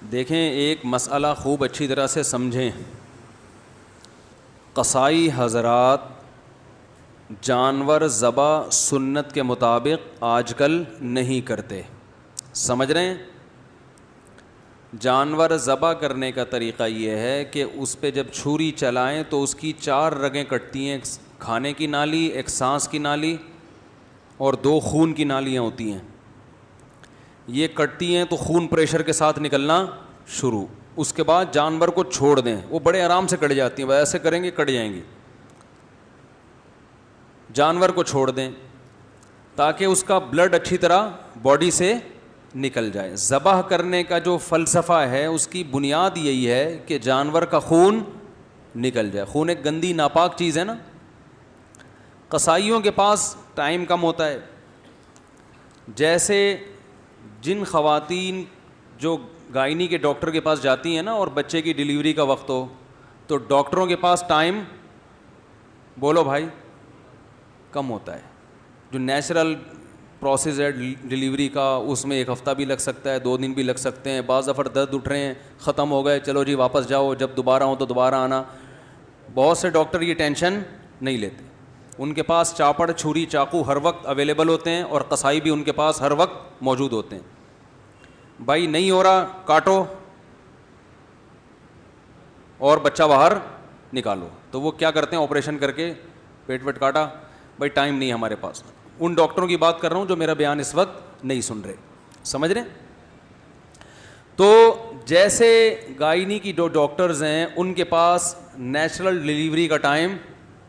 دیکھیں ایک مسئلہ خوب اچھی طرح سے سمجھیں. قصائی حضرات جانور ذبح سنت کے مطابق آج کل نہیں کرتے. سمجھ رہے ہیں؟ جانور ذبح کرنے کا طریقہ یہ ہے کہ اس پہ جب چھری چلائیں تو اس کی 4 رگیں کٹتی ہیں. ایک کھانے کی نالی, ایک سانس کی نالی اور 2 خون کی نالیاں ہوتی ہیں. یہ کٹتی ہیں تو خون پریشر کے ساتھ نکلنا شروع. اس کے بعد جانور کو چھوڑ دیں, وہ بڑے آرام سے کٹ جاتی ہیں. ایسے کریں گے کٹ جائیں گی. جانور کو چھوڑ دیں تاکہ اس کا بلڈ اچھی طرح باڈی سے نکل جائے. ذبح کرنے کا جو فلسفہ ہے اس کی بنیاد یہی ہے کہ جانور کا خون نکل جائے. خون ایک گندی ناپاک چیز ہے نا. قصائیوں کے پاس ٹائم کم ہوتا ہے. جیسے جن خواتین جو گائنی کے ڈاکٹر کے پاس جاتی ہیں نا اور بچے کی ڈیلیوری کا وقت ہو تو ڈاکٹروں کے پاس ٹائم, بولو بھائی, کم ہوتا ہے. جو نیچرل پروسیس ہے ڈیلیوری کا اس میں 1 ہفتہ بھی لگ سکتا ہے, 2 دن بھی لگ سکتے ہیں. بعض دفعہ درد اٹھ رہے ہیں, ختم ہو گئے, چلو جی واپس جاؤ, جب دوبارہ ہو تو دوبارہ آنا. بہت سے ڈاکٹر یہ ٹینشن نہیں لیتے. ان کے پاس چاپڑ, چھری, چاقو ہر وقت اویلیبل ہوتے ہیں اور قصائی بھی ان کے پاس ہر وقت موجود ہوتے ہیں. بھائی نہیں ہو رہا, کاٹو اور بچہ باہر نکالو. تو وہ کیا کرتے ہیں, آپریشن کر کے پیٹ ویٹ کاٹا. بھائی ٹائم نہیں ہمارے پاس. ان ڈاکٹروں کی بات کر رہا ہوں جو میرا بیان اس وقت نہیں سن رہے. سمجھ رہے؟ تو جیسے گائنی کی جو ڈاکٹرز ہیں ان کے پاس نیچرل ڈیلیوری کا ٹائم,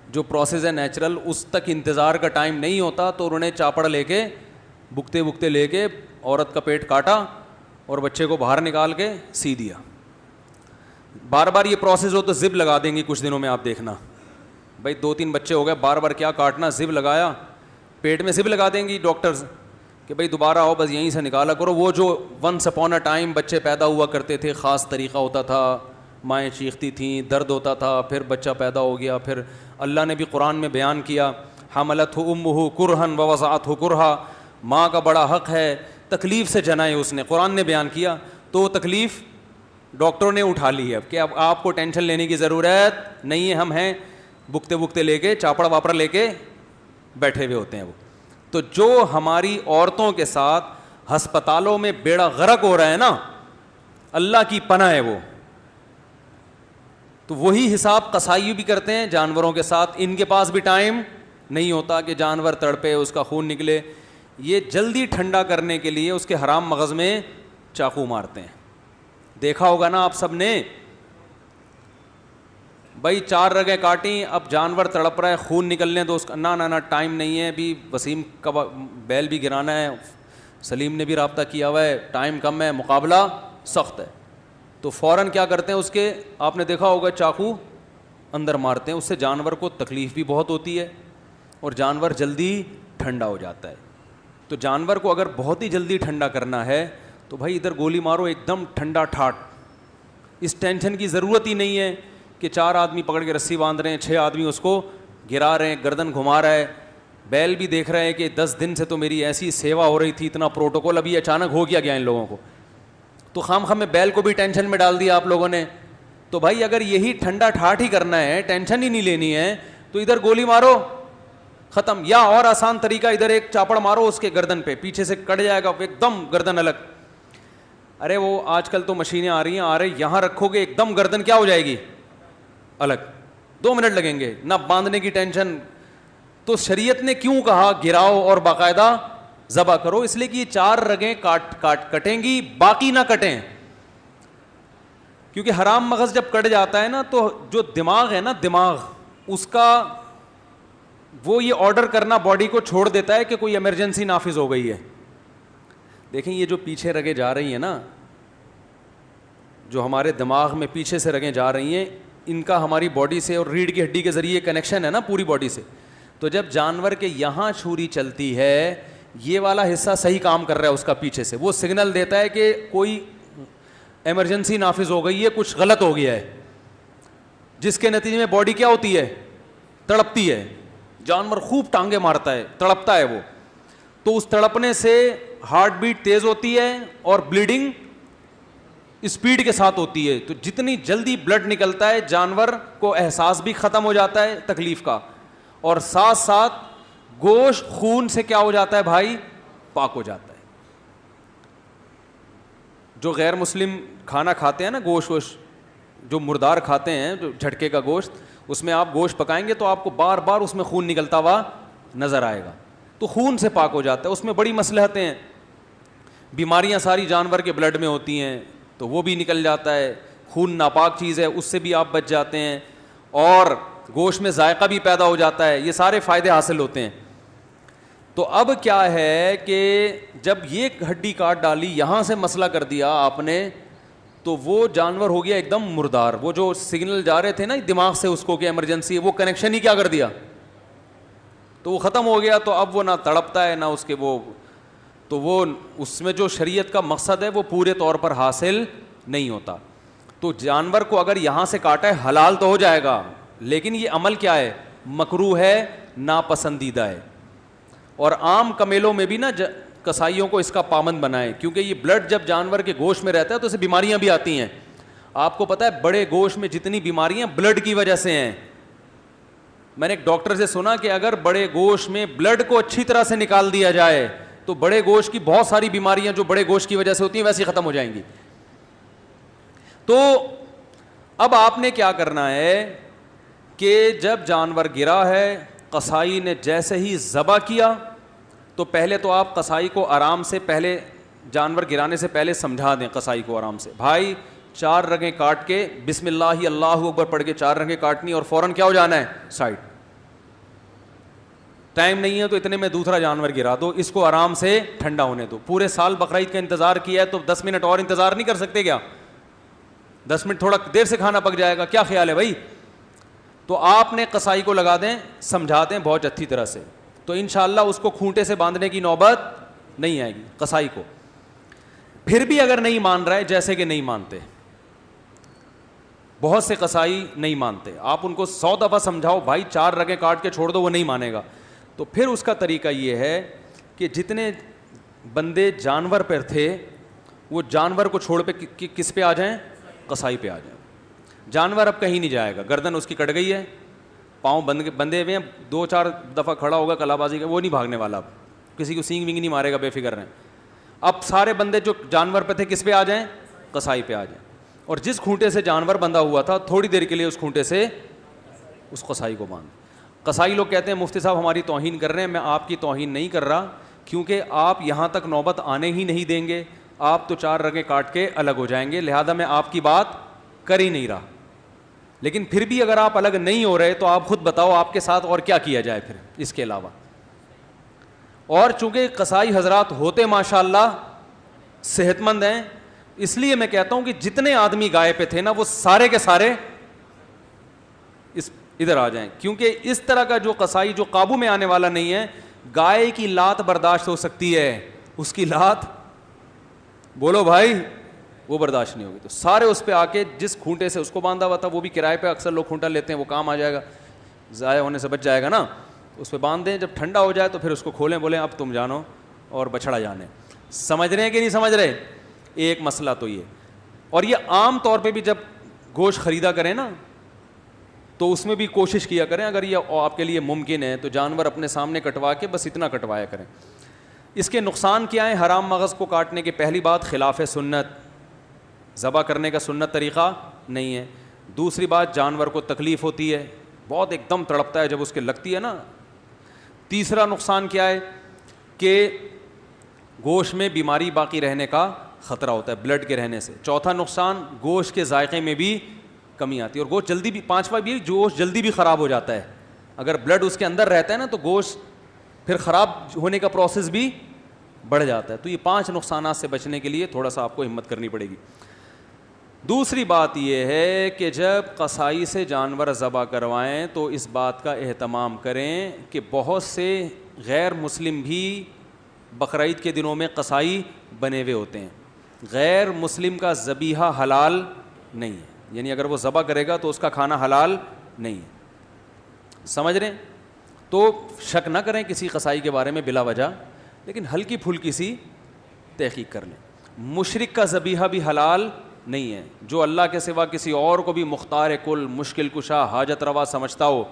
جو پروسیس ہے نیچرل, اس تک انتظار کا ٹائم نہیں ہوتا. تو انہوں نے چاپڑ لے کے بکتے بکتے لے کے عورت کا پیٹ کاٹا اور بچے کو باہر نکال کے سی دیا. بار بار یہ پروسیس ہو تو زب لگا دیں گی کچھ دنوں میں, آپ دیکھنا. بھائی 2-3 بچے ہو گئے, بار بار کیا کاٹنا, زب لگایا, پیٹ میں زب لگا دیں گی ڈاکٹرز کہ بھائی دوبارہ آؤ, بس یہیں سے نکالا کرو. وہ جو ونس اپون اے ٹائم بچے پیدا ہوا کرتے تھے, خاص طریقہ ہوتا تھا, مائیں چیختی تھیں, درد ہوتا تھا, پھر بچہ پیدا ہو گیا. پھر اللہ نے بھی قرآن میں بیان کیا, حملتہ امہ کرہن ووضعتہ کرہا, ماں کا بڑا حق ہے, تکلیف سے جنا ہے اس نے, قرآن نے بیان کیا. تو تکلیف ڈاکٹروں نے اٹھا لی ہے کہ اب آپ کو ٹینشن لینے کی ضرورت نہیں ہے, ہم ہیں. بکتے بکتے لے کے چاپڑ واپڑ لے کے بیٹھے ہوئے ہوتے ہیں وہ. تو جو ہماری عورتوں کے ساتھ ہسپتالوں میں بیڑا غرق ہو رہا ہے نا, اللہ کی پناہ ہے وہ. تو وہی حساب قصائی بھی کرتے ہیں جانوروں کے ساتھ. ان کے پاس بھی ٹائم نہیں ہوتا کہ جانور تڑپے, اس کا خون نکلے. یہ جلدی ٹھنڈا کرنے کے لیے اس کے حرام مغز میں چاقو مارتے ہیں. دیکھا ہوگا نا آپ سب نے. بھائی 4 رگیں کاٹیں, اب جانور تڑپ رہا ہے, خون نکلنے دو اس کا. نہ ٹائم نہیں ہے, ابھی وسیم کا بیل بھی گرانا ہے, سلیم نے بھی رابطہ کیا ہوا ہے, ٹائم کم ہے, مقابلہ سخت ہے. تو فوراً کیا کرتے ہیں, اس کے آپ نے دیکھا ہوگا چاقو اندر مارتے ہیں. اس سے جانور کو تکلیف بھی بہت ہوتی ہے اور جانور جلدی ٹھنڈا ہو جاتا ہے. تو جانور کو اگر بہت ہی جلدی ٹھنڈا کرنا ہے تو بھائی ادھر گولی مارو, ایک دم ٹھنڈا ٹھاٹ. اس ٹینشن کی ضرورت ہی نہیں ہے کہ 4 آدمی پکڑ کے رسی باندھ رہے ہیں, 6 آدمی اس کو گرا رہے ہیں, گردن گھما رہا ہے. بیل بھی دیکھ رہے ہیں کہ 10 دن سے تو میری ایسی سیوا ہو رہی تھی, اتنا پروٹوکول, ابھی اچانک ہو گیا ان لوگوں کو. تو خام میں بیل کو بھی ٹینشن میں ڈال دیا آپ لوگوں نے. تو بھائی اگر یہی ٹھنڈا ٹھاٹ ہی کرنا ہے, ٹینشن ہی نہیں لینی ہے, تو ادھر گولی مارو, ختم. یا اور آسان طریقہ, ادھر ایک چاپڑ مارو اس کے گردن پہ, پیچھے سے کٹ جائے گا ایک دم گردن الگ. ارے وہ آج کل تو مشینیں آ رہی ہیں, آ رہے یہاں رکھو گے ایک دم گردن کیا ہو جائے گی الگ, 2 منٹ لگیں گے, نہ باندھنے کی ٹینشن. تو شریعت نے کیوں کہا گراؤ اور باقاعدہ ذبح کرو؟ اس لیے کہ یہ 4 رگیں کٹیں گی, باقی نہ کٹیں. کیونکہ حرام مغز جب کٹ جاتا ہے نا تو جو دماغ ہے نا, دماغ اس کا وہ یہ آرڈر کرنا باڈی کو چھوڑ دیتا ہے کہ کوئی ایمرجنسی نافذ ہو گئی ہے. دیکھیں یہ جو پیچھے رگیں جا رہی ہیں نا, جو ہمارے دماغ میں پیچھے سے رگیں جا رہی ہیں, ان کا ہماری باڈی سے اور ریڑھ کی ہڈی کے ذریعے کنیکشن ہے نا پوری باڈی سے. تو جب جانور کے یہاں چھری چلتی ہے, یہ والا حصہ صحیح کام کر رہا ہے اس کا پیچھے سے, وہ سگنل دیتا ہے کہ کوئی ایمرجنسی نافذ ہو گئی ہے, کچھ غلط ہو گیا ہے, جس کے نتیجے میں باڈی کیا ہوتی ہے, تڑپتی ہے. جانور خوب ٹانگیں مارتا ہے, تڑپتا ہے وہ. تو اس تڑپنے سے ہارٹ بیٹ تیز ہوتی ہے اور بلیڈنگ اسپیڈ کے ساتھ ہوتی ہے, تو جتنی جلدی بلڈ نکلتا ہے جانور کو احساس بھی ختم ہو جاتا ہے تکلیف کا, اور ساتھ ساتھ گوشت خون سے کیا ہو جاتا ہے بھائی, پاک ہو جاتا ہے. جو غیر مسلم کھانا کھاتے ہیں نا, گوشت جو مردار کھاتے ہیں, جو جھٹکے کا گوشت, اس میں آپ گوشت پکائیں گے تو آپ کو بار بار اس میں خون نکلتا ہوا نظر آئے گا, تو خون سے پاک ہو جاتا ہے. اس میں بڑی مصلحتیں ہیں, بیماریاں ساری جانور کے بلڈ میں ہوتی ہیں تو وہ بھی نکل جاتا ہے, خون ناپاک چیز ہے اس سے بھی آپ بچ جاتے ہیں, اور گوشت میں ذائقہ بھی پیدا ہو جاتا ہے, یہ سارے فائدے حاصل ہوتے ہیں. تو اب کیا ہے کہ جب یہ ہڈی کاٹ ڈالی, یہاں سے مسئلہ کر دیا آپ نے, تو وہ جانور ہو گیا ایک دم مردار. وہ جو سگنل جا رہے تھے نا دماغ سے اس کو کہ ایمرجنسی ہے, وہ کنیکشن ہی کیا کر دیا, تو وہ ختم ہو گیا. تو اب وہ نہ تڑپتا ہے نہ اس کے وہ, تو وہ اس میں جو شریعت کا مقصد ہے وہ پورے طور پر حاصل نہیں ہوتا. تو جانور کو اگر یہاں سے کاٹا ہے حلال تو ہو جائے گا, لیکن یہ عمل کیا ہے, مکروہ ہے, ناپسندیدہ ہے. اور عام کمیلوں میں بھی نا کسائیوں کو اس کا پابند بنائیں, کیونکہ یہ بلڈ جب جانور کے گوشت میں رہتا ہے تو اسے بیماریاں بھی آتی ہیں. آپ کو پتہ ہے بڑے گوشت میں جتنی بیماریاں بلڈ کی وجہ سے ہیں. میں نے ایک ڈاکٹر سے سنا کہ اگر بڑے گوشت میں بلڈ کو اچھی طرح سے نکال دیا جائے تو بڑے گوشت کی بہت ساری بیماریاں جو بڑے گوشت کی وجہ سے ہوتی ہیں ویسے ختم ہو جائیں گی. تو اب آپ نے کیا کرنا ہے کہ جب جانور گرا ہے, قصائی نے جیسے ہی ذبح کیا, تو پہلے تو آپ قصائی کو آرام سے, پہلے جانور گرانے سے پہلے سمجھا دیں قصائی کو آرام سے, بھائی 4 رگیں کاٹ کے بسم اللہ اللہ اکبر پڑھ کے 4 رگیں کاٹنی, اور فوراً کیا ہو جانا ہے, سائڈ. ٹائم نہیں ہے تو اتنے میں دوسرا جانور گرا دو, اس کو آرام سے ٹھنڈا ہونے دو. پورے سال بقرعید کا انتظار کیا ہے تو 10 منٹ اور انتظار نہیں کر سکتے کیا؟ 10 منٹ تھوڑا دیر سے کھانا پک جائے گا, کیا خیال ہے بھائی؟ تو آپ نے قصائی کو لگا دیں, سمجھا دیں بہت اچھی طرح سے, تو انشاءاللہ اس کو کھونٹے سے باندھنے کی نوبت نہیں آئے گی قصائی کو. پھر بھی اگر نہیں مان رہا ہے, جیسے کہ نہیں مانتے, بہت سے قصائی نہیں مانتے, آپ ان کو 100 دفعہ سمجھاؤ بھائی 4 رگیں کاٹ کے چھوڑ دو, وہ نہیں مانے گا. تو پھر اس کا طریقہ یہ ہے کہ جتنے بندے جانور پر تھے وہ جانور کو چھوڑ پہ کس پہ آ جائیں, قصائی پہ آ جائیں. جانور اب کہیں نہیں جائے گا, گردن اس کی کٹ گئی ہے, پاؤں بندے ہوئے ہیں, 2-4 دفعہ کھڑا ہوگا کلا بازی کا, وہ نہیں بھاگنے والا, اب کسی کو سینگ وینگ نہیں مارے گا, بے فکر رہیں. اب سارے بندے جو جانور پہ تھے کس پہ آ جائیں, قصائی پہ آ جائیں. اور جس کھونٹے سے جانور بندھا ہوا تھا تھوڑی دیر کے لیے اس کھونٹے سے اس قصائی کو باندھ. قصائی لوگ کہتے ہیں مفتی صاحب ہماری توہین کر رہے ہیں, میں آپ کی توہین نہیں کر رہا, کیونکہ آپ یہاں تک نوبت آنے ہی نہیں دیں گے, آپ تو 4 رگیں کاٹ کے الگ ہو جائیں گے, لہذا میں آپ کی بات کر ہی نہیں رہا. لیکن پھر بھی اگر آپ الگ نہیں ہو رہے تو آپ خود بتاؤ آپ کے ساتھ اور کیا کیا جائے پھر اس کے علاوہ. اور چونکہ قصائی حضرات ہوتے ماشاءاللہ صحت مند ہیں, اس لیے میں کہتا ہوں کہ جتنے آدمی گائے پہ تھے نا وہ سارے کے سارے ادھر آ جائیں, کیونکہ اس طرح کا جو قصائی جو قابو میں آنے والا نہیں ہے. گائے کی لات برداشت ہو سکتی ہے, اس کی لات بولو بھائی وہ برداشت نہیں ہوگی. تو سارے اس پہ آ کے جس کھونٹے سے اس کو باندھا ہوا تھا, وہ بھی کرائے پہ اکثر لوگ کھونٹا لیتے ہیں, وہ کام آ جائے گا, ضائع ہونے سے بچ جائے گا نا, اس پہ باندھ دیں. جب ٹھنڈا ہو جائے تو پھر اس کو کھولیں, بولیں اب تم جانو اور بچھڑا جانے. سمجھ رہے ہیں کہ نہیں سمجھ رہے؟ ایک مسئلہ تو یہ. اور یہ عام طور پہ بھی جب گوشت خریدا کریں نا تو اس میں بھی کوشش کیا کریں, اگر یہ آپ کے لیے ممکن ہے تو جانور اپنے سامنے کٹوا کے بس اتنا کٹوایا کریں. اس کے نقصان کیا ہیں؟ حرام مغز کو کاٹنے کی پہلی بات خلاف سنت, ذبح کرنے کا سنت طریقہ نہیں ہے. دوسری بات جانور کو تکلیف ہوتی ہے, بہت ایک دم تڑپتا ہے جب اس کے لگتی ہے نا. تیسرا نقصان کیا ہے کہ گوشت میں بیماری باقی رہنے کا خطرہ ہوتا ہے بلڈ کے رہنے سے. چوتھا نقصان گوشت کے ذائقے میں بھی کمی آتی ہے, اور گوشت جلدی بھی, پانچواں بھی گوشت جلدی بھی خراب ہو جاتا ہے. اگر بلڈ اس کے اندر رہتا ہے نا تو گوشت پھر خراب ہونے کا پروسیس بھی بڑھ جاتا ہے. تو یہ 5 نقصانات سے بچنے کے لیے تھوڑا سا آپ کو ہمت کرنی پڑے گی. دوسری بات یہ ہے کہ جب قصائی سے جانور ذبح کروائیں تو اس بات کا اہتمام کریں کہ بہت سے غیر مسلم بھی بقرعید کے دنوں میں قصائی بنے ہوئے ہوتے ہیں. غیر مسلم کا ذبیحہ حلال نہیں ہے, یعنی اگر وہ ذبح کرے گا تو اس کا کھانا حلال نہیں ہے. سمجھ رہے ہیں؟ تو شک نہ کریں کسی قصائی کے بارے میں بلا وجہ, لیکن ہلکی پھلکی سی تحقیق کر لیں. مشرک کا ذبیحہ بھی حلال نہیں ہے. جو اللہ کے سوا کسی اور کو بھی مختار کل، مشکل کشا، حاجت روا سمجھتا ہو.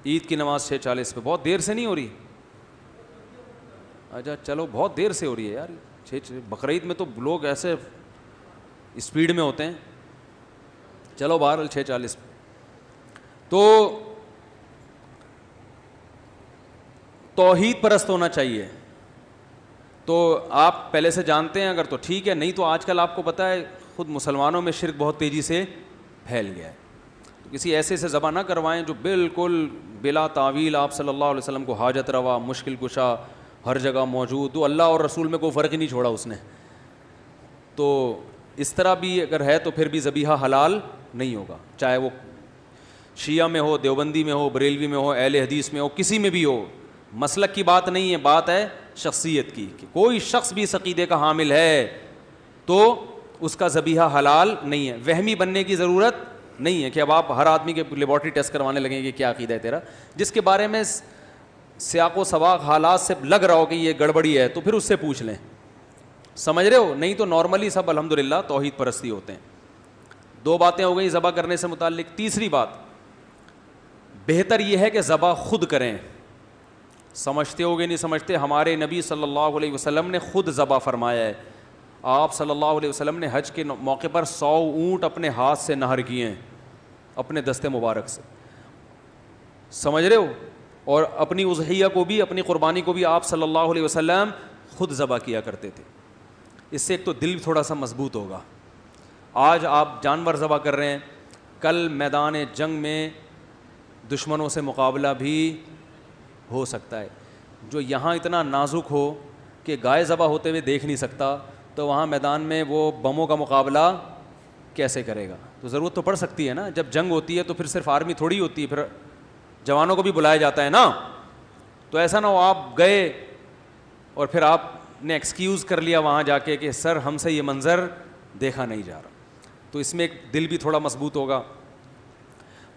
عید کی نماز 6:40 پہ بہت دیر سے نہیں ہو رہی؟ اچھا چلو بہت دیر سے ہو رہی ہے یار. بقرعید میں تو لوگ ایسے اسپیڈ میں ہوتے ہیں. چلو بہرحال 6:40 پہ. تو توحید پرست ہونا چاہیے. تو آپ پہلے سے جانتے ہیں اگر تو ٹھیک ہے, نہیں تو آج کل آپ کو پتہ ہے خود مسلمانوں میں شرک بہت تیزی سے پھیل گیا ہے. تو کسی ایسے سے ذبح نہ کروائیں جو بالکل بلا تعویل آپ صلی اللہ علیہ وسلم کو حاجت روا، مشکل کشا، ہر جگہ موجود. تو اللہ اور رسول میں کوئی فرق ہی نہیں چھوڑا اس نے. تو اس طرح بھی اگر ہے تو پھر بھی ذبیحہ حلال نہیں ہوگا, چاہے وہ شیعہ میں ہو، دیوبندی میں ہو، بریلوی میں ہو، اہل حدیث میں ہو, کسی میں بھی ہو. مسلک کی بات نہیں ہے, بات ہے شخصیت کی, کہ کوئی شخص بھی اس عقیدے کا حامل ہے تو اس کا ذبیحہ حلال نہیں ہے. وہمی بننے کی ضرورت نہیں ہے کہ اب آپ ہر آدمی کے لیبارٹری ٹیسٹ کروانے لگیں کہ کیا عقیدہ ہے تیرا. جس کے بارے میں سیاق و سباق حالات سے لگ رہا ہو کہ یہ گڑبڑی ہے تو پھر اس سے پوچھ لیں. سمجھ رہے ہو؟ نہیں تو نارملی سب الحمدللہ توحید پرستی ہوتے ہیں. 2 باتیں ہو گئیں ذبح کرنے سے متعلق. تیسری بات, بہتر یہ ہے کہ ذبح خود کریں. سمجھتے ہو گے نہیں سمجھتے, ہمارے نبی صلی اللہ علیہ وسلم نے خود ذبح فرمایا ہے. آپ صلی اللہ علیہ وسلم نے حج کے موقع پر 100 اونٹ اپنے ہاتھ سے نہر کیے ہیں, اپنے دستے مبارک سے. سمجھ رہے ہو؟ اور اپنی اضحیہ کو بھی, اپنی قربانی کو بھی آپ صلی اللہ علیہ وسلم خود ذبح کیا کرتے تھے. اس سے ایک تو دل تھوڑا سا مضبوط ہوگا. آج آپ جانور ذبح کر رہے ہیں, کل میدان جنگ میں دشمنوں سے مقابلہ بھی ہو سکتا ہے. جو یہاں اتنا نازک ہو کہ گائے ذبح ہوتے ہوئے دیکھ نہیں سکتا, تو وہاں میدان میں وہ بموں کا مقابلہ کیسے کرے گا؟ تو ضرورت تو پڑ سکتی ہے نا. جب جنگ ہوتی ہے تو پھر صرف آرمی تھوڑی ہوتی ہے, پھر جوانوں کو بھی بلایا جاتا ہے نا. تو ایسا نہ ہو آپ گئے اور پھر آپ نے ایکسکیوز کر لیا وہاں جا کے کہ سر ہم سے یہ منظر دیکھا نہیں جا رہا. تو اس میں ایک دل بھی تھوڑا مضبوط ہوگا.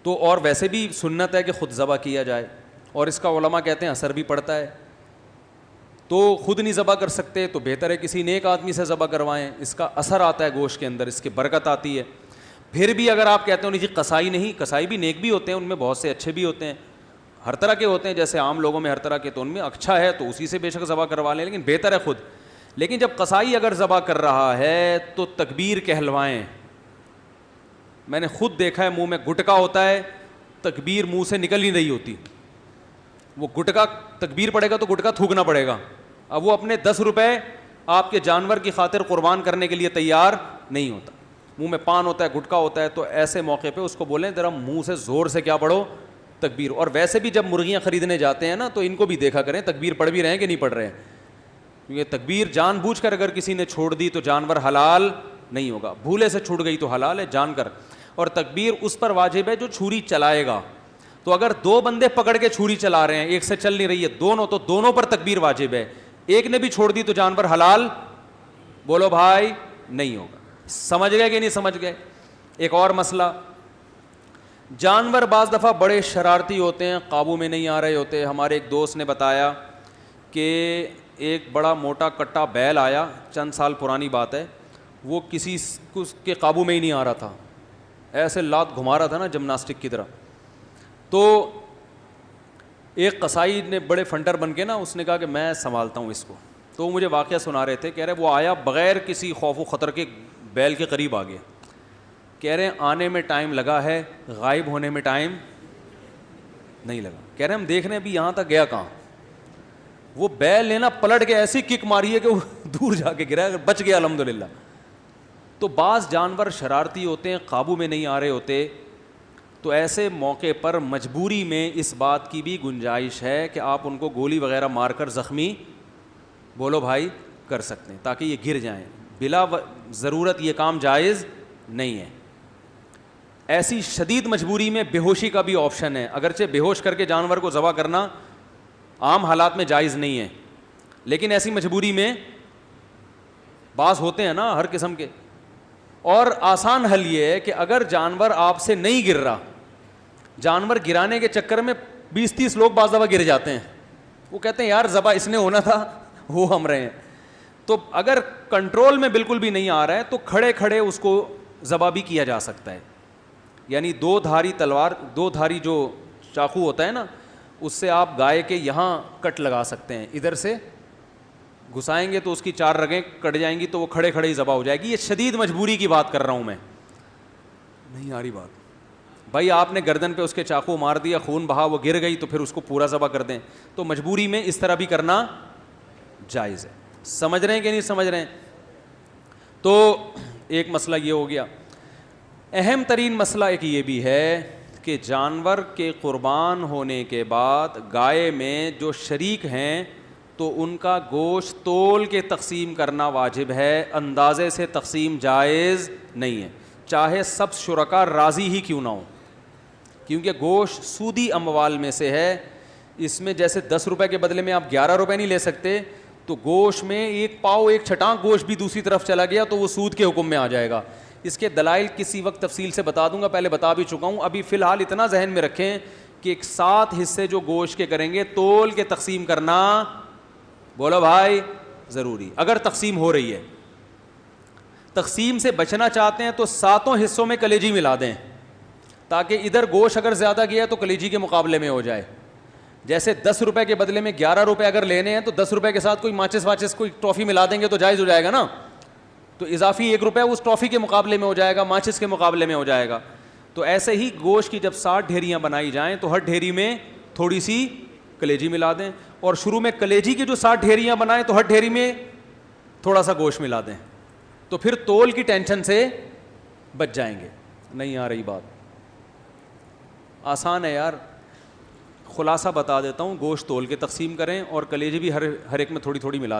تو اور ویسے بھی سنت ہے کہ خود ذبح کیا جائے, اور اس کا علماء کہتے ہیں اثر بھی پڑتا ہے. تو خود نہیں ذبح کر سکتے تو بہتر ہے کسی نیک آدمی سے ذبح کروائیں, اس کا اثر آتا ہے گوشت کے اندر, اس کی برکت آتی ہے. پھر بھی اگر آپ کہتے ہو نہیں جی قصائی نہیں, قصائی بھی نیک بھی ہوتے ہیں, ان میں بہت سے اچھے بھی ہوتے ہیں, ہر طرح کے ہوتے ہیں, جیسے عام لوگوں میں ہر طرح کے, تو ان میں اچھا ہے تو اسی سے بے شک ذبح کروا لیں, لیکن بہتر ہے خود. لیکن جب قصائی اگر ذبح کر رہا ہے تو تکبیر کہلوائیں. میں نے خود دیکھا ہے, منہ میں گٹکا ہوتا ہے, تکبیر منہ سے نکل نہیں رہی ہوتی. وہ گٹکا تکبیر پڑے گا تو گٹکا تھوکنا پڑے گا. اب وہ اپنے 10 روپے آپ کے جانور کی خاطر قربان کرنے کے لیے تیار نہیں ہوتا. منہ میں پان ہوتا ہے, گٹکا ہوتا ہے, تو ایسے موقع پہ اس کو بولیں ذرا منہ سے زور سے کیا پڑھو, تکبیر. اور ویسے بھی جب مرغیاں خریدنے جاتے ہیں نا تو ان کو بھی دیکھا کریں تکبیر پڑھ بھی رہے ہیں کہ نہیں پڑھ رہے ہیں, کیونکہ تکبیر جان بوجھ کر اگر کسی نے چھوڑ دی تو جانور حلال نہیں ہوگا. بھولے سے چھوٹ گئی تو حلال ہے جان کر. اور تکبیر اس پر واجب ہے جو چھری چلائے گا. تو اگر 2 بندے پکڑ کے چھری چلا رہے ہیں, ایک سے چل نہیں رہی ہے, دونوں, تو دونوں پر تکبیر واجب ہے. ایک نے بھی چھوڑ دی تو جانور حلال, بولو بھائی, نہیں ہوگا. سمجھ گئے کہ نہیں سمجھ گئے؟ ایک اور مسئلہ, جانور بعض دفعہ بڑے شرارتی ہوتے ہیں, قابو میں نہیں آ رہے ہوتے. ہمارے ایک دوست نے بتایا کہ ایک بڑا موٹا کٹا بیل آیا, چند سال پرانی بات ہے, وہ کسی کے قابو میں ہی نہیں آ رہا تھا, ایسے لات گھما رہا تھا نا جمناسٹک کی طرح. تو ایک قصائی نے بڑے فنٹر بن کے نا, اس نے کہا کہ میں سنبھالتا ہوں اس کو. تو وہ مجھے واقعہ سنا رہے تھے, کہہ رہے وہ آیا بغیر کسی خوف و خطر کے بیل کے قریب آ گیا. کہہ رہے آنے میں ٹائم لگا ہے, غائب ہونے میں ٹائم نہیں لگا. کہہ رہے ہم دیکھ رہے ہیں ابھی یہاں تک گیا کہاں. وہ بیل نے نا پلٹ کے ایسی کک ماری ہے کہ وہ دور جا کے گرا, بچ گیا الحمدللہ. تو بعض جانور شرارتی ہوتے ہیں, قابو میں نہیں آ رہے ہوتے, تو ایسے موقع پر مجبوری میں اس بات کی بھی گنجائش ہے کہ آپ ان کو گولی وغیرہ مار کر زخمی, بولو بھائی, کر سکتے ہیں تاکہ یہ گر جائیں. بلا ضرورت یہ کام جائز نہیں ہے. ایسی شدید مجبوری میں بے ہوشی کا بھی آپشن ہے, اگرچہ بے ہوش کر کے جانور کو ذبح کرنا عام حالات میں جائز نہیں ہے, لیکن ایسی مجبوری میں بعض ہوتے ہیں نا ہر قسم کے. اور آسان حل یہ ہے کہ اگر جانور آپ سے نہیں گر رہا, جانور گرانے کے چکر میں 20-30 لوگ بعض دفعہ گر جاتے ہیں, وہ کہتے ہیں یار ذبح اس نے ہونا تھا, وہ ہم رہے ہیں. تو اگر کنٹرول میں بالکل بھی نہیں آ رہا ہے تو کھڑے کھڑے اس کو ذبح بھی کیا جا سکتا ہے. یعنی دو دھاری تلوار, دو دھاری جو چاقو ہوتا ہے نا, اس سے آپ گائے کے یہاں کٹ لگا سکتے ہیں, ادھر سے گھسائیں گے تو اس کی 4 رگیں کٹ جائیں گی, تو وہ کھڑے کھڑے ہی ذبح ہو جائے گی. یہ شدید مجبوری کی بات کر رہا ہوں میں, نہیں آ رہی بات. بھائی آپ نے گردن پہ اس کے چاقو مار دیا, خون بہا, وہ گر گئی, تو پھر اس کو پورا ذبح کر دیں. تو مجبوری میں اس طرح بھی کرنا جائز ہے. سمجھ رہے ہیں کہ نہیں سمجھ رہے ہیں؟ تو ایک مسئلہ یہ ہو گیا. اہم ترین مسئلہ ایک یہ بھی ہے کہ جانور کے قربان ہونے کے بعد گائے میں جو شریک ہیں تو ان کا گوشت تول کے تقسیم کرنا واجب ہے, اندازے سے تقسیم جائز نہیں ہے, چاہے سب شرکا راضی ہی کیوں نہ ہو. کیونکہ گوشت سودی اموال میں سے ہے. اس میں جیسے 10 روپے کے بدلے میں آپ 11 روپے نہیں لے سکتے, تو گوشت میں ایک پاؤ ایک چھٹانک گوشت بھی دوسری طرف چلا گیا تو وہ سود کے حکم میں آ جائے گا. اس کے دلائل کسی وقت تفصیل سے بتا دوں گا, پہلے بتا بھی چکا ہوں. ابھی فی الحال اتنا ذہن میں رکھیں کہ 7 حصے جو گوشت کے کریں گے تول کے تقسیم کرنا, بولو بھائی, ضروری. اگر تقسیم ہو رہی ہے, تقسیم سے بچنا چاہتے ہیں تو 7 حصوں میں کلیجی ملا دیں, تاکہ ادھر گوشت اگر زیادہ گیا تو کلیجی کے مقابلے میں ہو جائے. جیسے 10 روپے کے بدلے میں 11 روپے اگر لینے ہیں تو 10 روپے کے ساتھ کوئی ماچس واچس کوئی ٹافی ملا دیں گے تو جائز ہو جائے گا نا, تو اضافی 1 روپے اس ٹافی کے مقابلے میں ہو جائے گا, ماچس کے مقابلے میں ہو جائے گا. تو ایسے ہی گوشت کی جب 60 ڈھیریاں بنائی جائیں تو ہر ڈھیری میں تھوڑی سی کلیجی ملا دیں, اور شروع میں کلیجی کی جو 60 ڈھیریاں بنائیں تو ہر ڈھیری میں تھوڑا سا گوشت ملا دیں, تو پھر تول کی ٹینشن سے بچ جائیں گے. نہیں آ رہی بات؟ آسان ہے یار, خلاصہ بتا دیتا ہوں. گوشت تول کے تقسیم کریں اور کلیجی بھی ہر ایک میں تھوڑی تھوڑی ملا